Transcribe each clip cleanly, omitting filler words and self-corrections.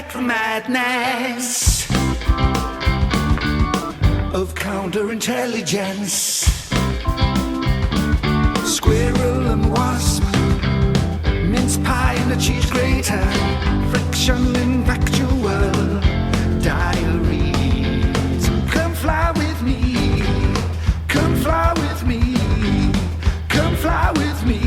pack the madness of counterintelligence. Squirrel and wasp, mince pie and a cheese grater, friction in factual diaries. Come fly with me, come fly with me, come fly with me.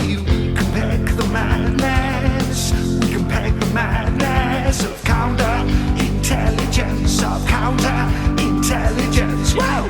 We can pack the madness, we can pack the madness of counterintelligence, of counterintelligence. Whoa!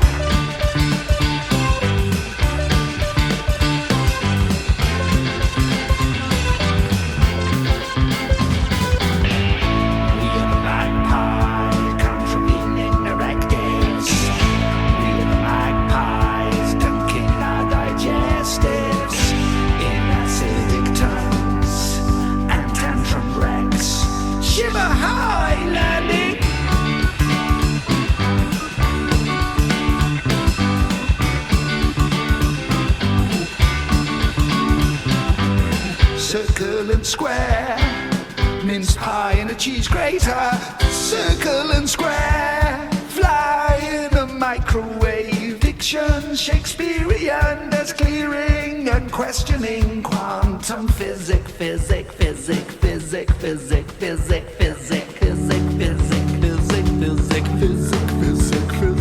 Circle and square, mince pie and a cheese grater. Circle and square, fly in a microwave. Diction Shakespearean, there's clearing and questioning. Quantum physics, physics, physics, physics, physics, physics, physics, physics, physics, physics, physics, physics, physics, physics.